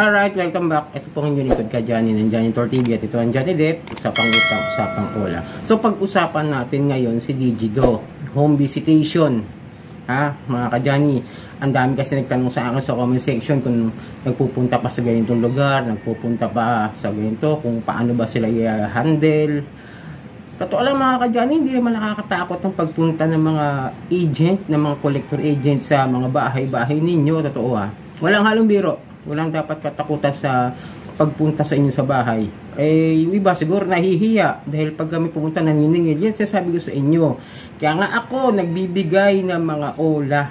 Alright, welcome back. Ito pong inyong lingkod ka Johnny ng Johnny Tour TV at ito ang Johnny Depp, usapang utang, usapang ola. So pag-usapan natin ngayon si Digido, home visitation. Ha, mga ka-Johnny, ang dami kasi nagtanong sa akin sa comment section kung nagpupunta pa sa ganitong lugar, nagpupunta pa sa ganito, kung paano ba sila i-handle. Totoo lang mga ka-Johnny, hindi naman nakakatakot ang pagpunta ng mga agent, ng mga collector agent sa mga bahay-bahay ninyo. Totoo ha. Walang halong biro. Walang dapat katakutan sa pagpunta sa inyo sa bahay. Eh, yung iba siguro nahihiya dahil pag kami pumunta naniningil. Yan sasabi ko sa inyo. Kaya nga ako nagbibigay ng mga ola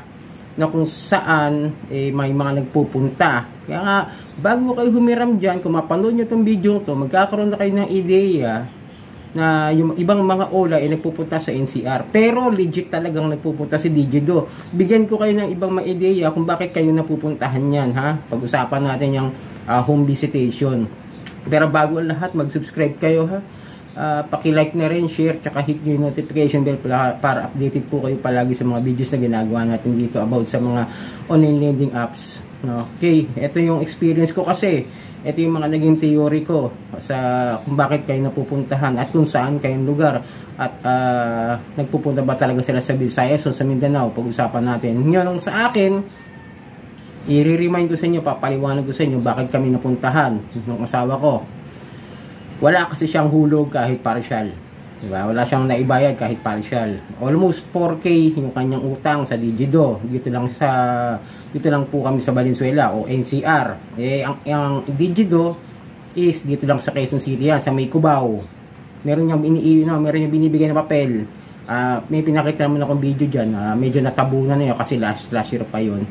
na kung saan may mga nagpupunta. Kaya nga, bago kayo humiram dyan, kung mapanood nyo itong video to, magkakaroon na kayo ng ideya na yung ibang mga ola ay nagpupunta sa NCR. Pero legit talagang nagpupunta si Digido. Bigyan ko kayo ng ibang mga ideya kung bakit kayo napupuntahan yan, ha? Pag-usapan natin yung home visitation. Pero bago ang lahat, mag-subscribe kayo, ha? Paki-like na rin, share, tsaka hit nyo yung notification bell para updated po kayo palagi sa mga videos na ginagawa natin dito about sa mga online lending apps. Okay, ito yung experience ko kasi. Ito yung mga naging theory ko sa kung bakit kayo napupuntahan at kung saan kayong lugar at nagpupunta ba talaga sila sa Visayas o sa Mindanao. Pag-usapan natin. Ngayon sa akin, i-remind ko sa inyo, papaliwanag ko sa inyo bakit kami napuntahan ng asawa ko. Wala kasi siyang hulog kahit partial. Diba? Wala siyang naibayad kahit partial. Almost 4K yung kanyang utang sa Digido. Dito lang po kami sa Valenzuela o NCR. Ang Digido is dito lang sa Quezon City yan, sa May Cubao. Meron niyang binibigay na papel. May pinakita naman akong video diyan. Medyo natabunan na yun kasi last year pa yun.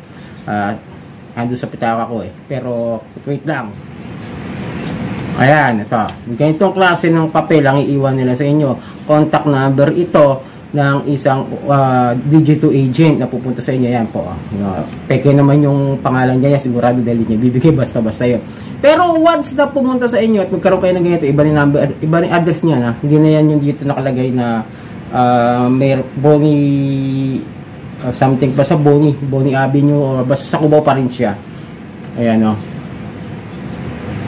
Ando sa pitaka ko Pero wait lang. Ayan, ito. Ganitong klase ng papel ang iiwan nila sa inyo. Contact number ito ng isang Digido agent na pupunta sa inyo. Yan po. Peke naman yung pangalan niya. Sigurado dahil niya bibigay basta-basta yun. Pero once na pumunta sa inyo at magkaroon kayo ng ganito, iba rin number, iba rin address niya. Na. Hindi na yan yung dito nakalagay na may Boni something pa sa Boni Avenue o basta sa Cubao pa rin siya. Ayan o.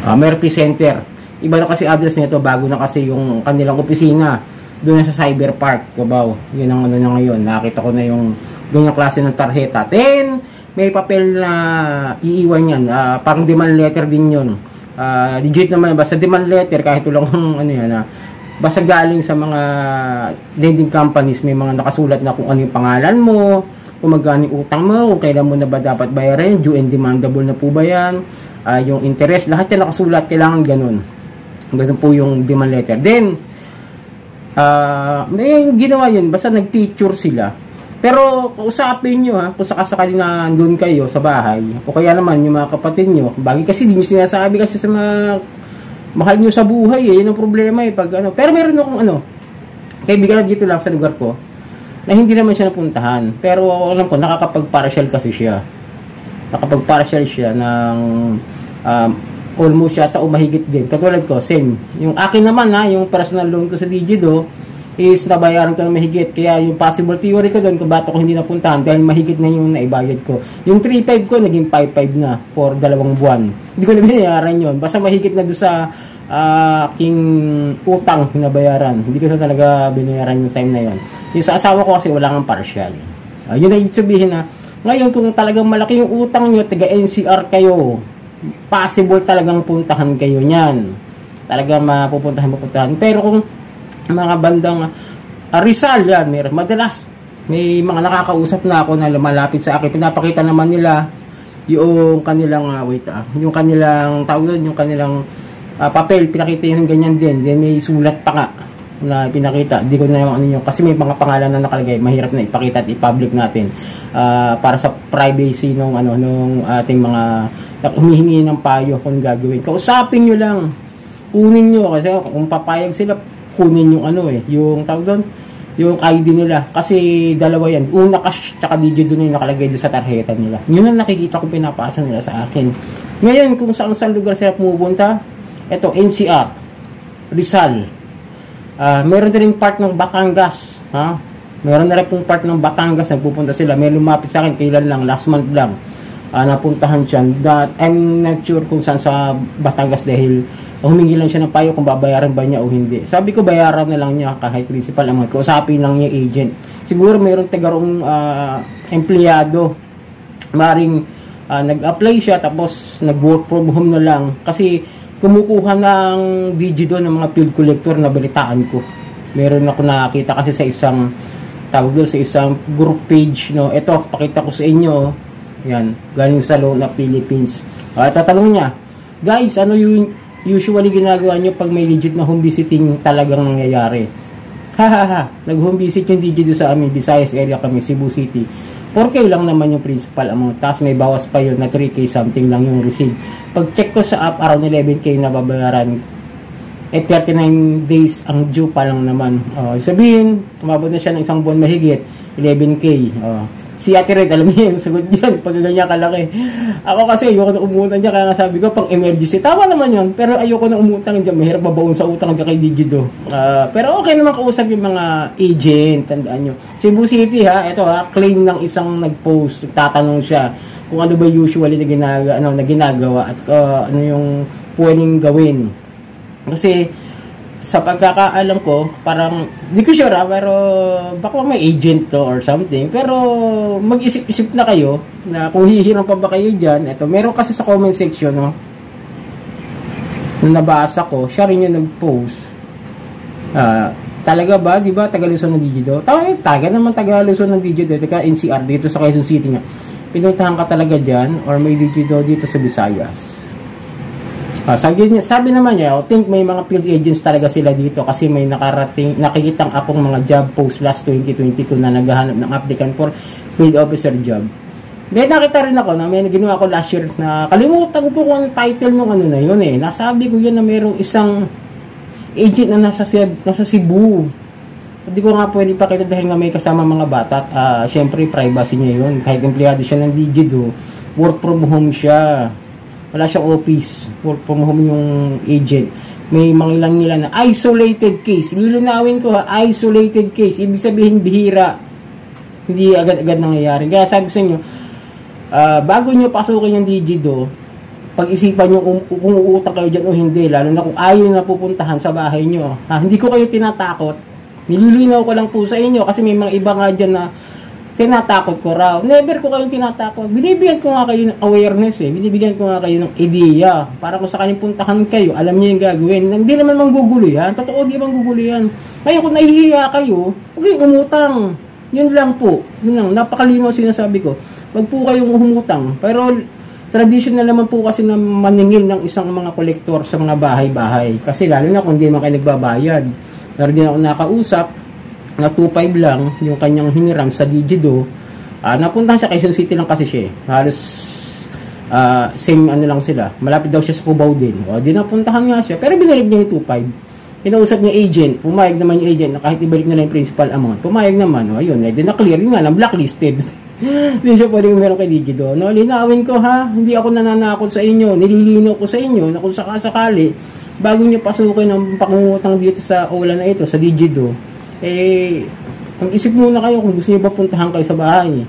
Merpy Center. Iba na kasi address nito, bago na kasi yung kanilang opisina. Doon na sa Cyber Park, Cubao. Yun ang ano na ngayon. Nakita ko na yung ganyang klase ng tarjeta. Then, may papel na iiwan yan. Parang demand letter din yun. Legit naman. Basta demand letter, kahit lang ano yan. Basta galing sa mga lending companies, may mga nakasulat na kung ano yung pangalan mo, kung magkano yung utang mo, kung kailan mo na ba dapat bayarin, due and demandable na po ba yan. Yung interest, lahat yan nakasulat, kailangan ganun. Ganun po yung demand letter. Then, may ginawa yun, basta nag-picture sila. Pero, usapin nyo kung sakasakali na doon kayo sa bahay, o kaya naman yung mga kapatid nyo, bagay kasi di nyo sinasabi kasi sa mga mahal nyo sa buhay yun ang problema pag ano. Pero meron akong kaibigan dito lang sa lugar ko, na hindi naman siya napuntahan. Pero alam ko, nakakapag-partial kasi siya. Nakapag-partial siya ng almost yata o mahigit din. Katulad ko, same. Yung akin naman yung personal loan ko sa Digido is nabayaran ko ng mahigit. Kaya yung possible theory ko doon, kung bato ko hindi napuntahan dahil mahigit na yung naibayad ko. Yung 3.5 ko, naging 5.5 na for 2 buwan. Hindi ko na binayaran yun. Basta mahigit na doon sa aking utang nabayaran. Hindi ko na talaga binayaran yung time na yun. Yung sa asawa ko kasi wala kang partial. Yun na yung sabihin na ngayon, kung talagang malaki yung utang nyo, taga NCR kayo, possible talagang puntahan kayo niyan. Talagang mapupuntahan. Pero kung mga bandang Rizal yan, madalas, may mga nakakausap na ako na lumalapit sa akin. Pinapakita naman nila yung kanilang, yung kanilang tawag doon, yung kanilang papel. Pinakita yung ganyan din. Then may sulat pa nga na pinakita, di ko na naman ano yun kasi may mga pangalan na nakalagay, mahirap na ipakita at i-public natin para sa privacy nung ating mga humihingi ng payo kung gagawin. Kausapin nyo lang, kunin nyo kasi kung papayag sila, kunin yung yung tawag doon, yung ID nila kasi dalawa yan, una cash tsaka Digido na yung nakalagay doon sa tarjeta nila. Yun ang nakikita kong pinapasa nila sa akin. Ngayon kung saan lugar sila pumupunta, eto NCR, Rizal, meron din part ng Batangas, Meron na rin pong part ng Batangas, nagpupunta sila. May lumapit sa akin, kailan lang, last month lang. napuntahan siya. That I'm not sure kung saan sa Batangas dahil humingi lang siya ng payo kung babayaran ba niya o hindi. Sabi ko bayaran na lang niya kahit principal amount. Kausapin lang niya agent. Siguro mayroong tagarong empleyado. Maring nag-apply siya tapos nag-work from home na lang. Kasi kumukuha ng Digido ng mga field collector na balitaan ko. Meron ako nakakita kasi sa isang tawag doon sa isang group page, no. Ito, pakita ko sa inyo. Yan, galing sa Lona, Philippines. Tatanong niya, guys, ano yung usually ginagawa niyo pag may legit na home visiting talagang nangyayari? Hahaha, nag-home visit yung Digido sa amin, Visayas area kami, Cebu City. 4K lang naman yung principal amount, tapos may bawas pa yun na 3K something lang yung receive. Pag check ko sa app, around 11K na babayaran. 39 days ang due pa lang naman. Sabihin, umabot na siya ng isang buwan mahigit, 11K. Si Ate Red, alam niya yung sagot yan, pag ganyan kalaki. Ako kasi, ayoko na umutang dyan, kaya nga sabi ko, pang emergency. Tama naman yun, pero ayoko na umutang dyan, mahirap babaon sa utang dyan kay Digido. Pero okay naman kausap yung mga agent, tandaan nyo. Cebu City ito claim ng isang nag-post, tatanong siya kung ano ba usually na ginagawa at ano yung pwedeng gawin. Kasi, sa pagkakaalam ko, parang, di ko sure pero baka may agent to or something. Pero, mag-isip-isip na kayo na kung hihiram pa ba kayo dyan. Ito, meron kasi sa comment section, no, na nabasa ko, siya rin yung nag-post. Talaga ba? Di ba? Taga-Luzon ng Digido? Taga naman Taga-Luzon ng Digido. Teka, NCR, dito sa Quezon City nga. Pinuntahan ka talaga dyan or may Digido dito sa Visayas. Sabi naman niya, I think may mga field agents talaga sila dito kasi may nakikitang akong mga job post last 2022 na naghahanap ng applicant for field officer job. Then nakita rin ako na may ginawa ko last year na kalimutan ko kung ang title ng ano na yun Nasabi ko yun na mayroong isang agent na nasa Cebu. Hindi ko nga pwede pakita dahil nga may kasama mga bata at syempre privacy niya yun. Kahit empleyado siya ng Digido, work from home siya. Wala siyang office, work from home yung agent. May mga ilang nila na isolated case. Lilinawin ko isolated case. Ibig sabihin, bihira. Hindi agad-agad nangyayari. Kaya sabi ko sa inyo, bago nyo pasukin yung Digido, pag-isipan nyo kung uutang kayo dyan o hindi, lalo na kung ayaw na pupuntahan sa bahay nyo. Hindi ko kayo tinatakot. Nililinaw ko lang po sa inyo kasi may mga iba nga dyan na tinatakot ko raw. Never ko kayong tinatakot. Binibigyan ko nga kayo ng awareness Binibigyan ko nga kayo ng ideya. Para kung sakaling puntahan kayo, alam niyo yung gagawin. Hindi naman manggugulo yan. Totoo, di manggugulo yan. Kaya kung nahihiya kayo, okay, umutang. Yun lang po. Yun lang. Napakalinaw sinasabi ko. Wag po kayong umutang. Pero traditional naman po kasi na maningil ng isang mga kolektor sa mga bahay-bahay. Kasi lalo na kung hindi man kayo nagbabayad. Pero din ako nakausap na 2.5 lang yung kanyang hiniram sa Digido. Napuntahan siya Quezon City lang kasi siya. Halos same ano lang sila. Malapit daw siya sa Cubao din. Di napuntahan nga siya. Pero binalik niya yung 2.5. Kinausap niya agent. Pumayag naman yung agent na kahit ibalik na lang yung principal amount. Pumayag naman. Ayun. Di na-clear yun nga. Na-blacklisted. Hindi siya pwedeng meron kay Digido. Linawin ko Hindi ako nananakot sa inyo. Nililinaw ko sa inyo na kung sakasakali bago niyo pasukin ang pangungutang dito sa OLA na ito, sa Digido, mag-isip muna kayo kung gusto niyo ba puntahan kayo sa bahay.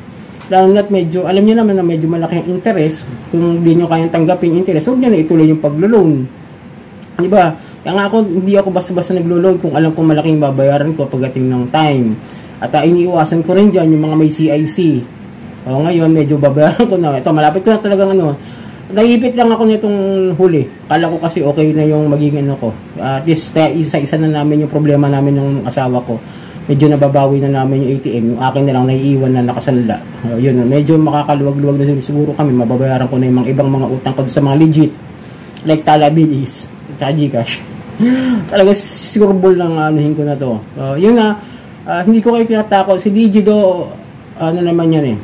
Lalo na't medyo, alam niyo naman na medyo malaki ang interest. Kung hindi niyo kayang tanggapin interest, huwag niyo na ituloy yung paglo-loan. Diba? Kaya nga ako, hindi ako basta-basta naglo-loan kung alam kong malaking babayaran ko pagdating ng time. At iniiwasan ko rin dyan yung mga may CIC. Ngayon, medyo babayaran ko na. Ito, malapit ko na talagang naipit lang ako nitong huli. Kala ko kasi okay na yung magiging ko. At least, isa-isa na namin yung problema namin ng asawa ko. Medyo nababawi na namin yung ATM. Yung akin na lang naiiwan na nakasanla. Yun, medyo makakaluwag-luwag na siguro kami. Mababayaran ko na yung mga ibang mga utang ko sa mga legit. Like Talabilis, tsaka Gcash. Talaga siguro ball lang anuhin ko na to. Yun na, hindi ko kayo tinatakot. Si Digido, ano naman yan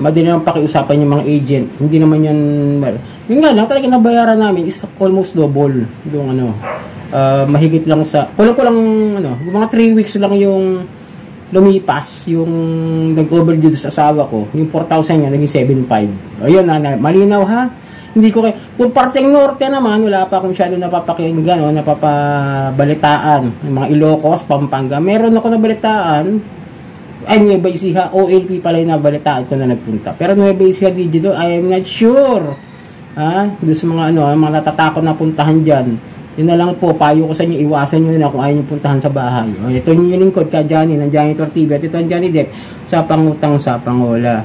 madali naman pakiusapan yung mga agent. Hindi naman yan, yun nga lang, talaga nabayaran namin is almost double. Yung mahigit lang sa, kulang yung mga 3 weeks lang yung lumipas, yung nag-overdue sa asawa ko. Yung 4,000 nga, naging 7,500. Ayun malinaw Hindi ko kung parteng norte naman, wala pa akong masyado napapakinggan, napapabalitaan. Yung mga Ilocos, Pampanga. Meron ako nabalitaan, Ay, Nueva Ecija, OLP pala yung nabalitaan ko na nagpunta. Pero Nueva Ecija, Digido, I am not sure. Doon sa mga mga natatakot na puntahan dyan. Yun na lang po, payo ko sa inyo, iwasan nyo na kung ayaw nyo puntahan sa bahay. Ito yung lingkod ka, Johnny, ng Janitor TV, at ito ang Johnny Depp, sa pangutang sa pangola.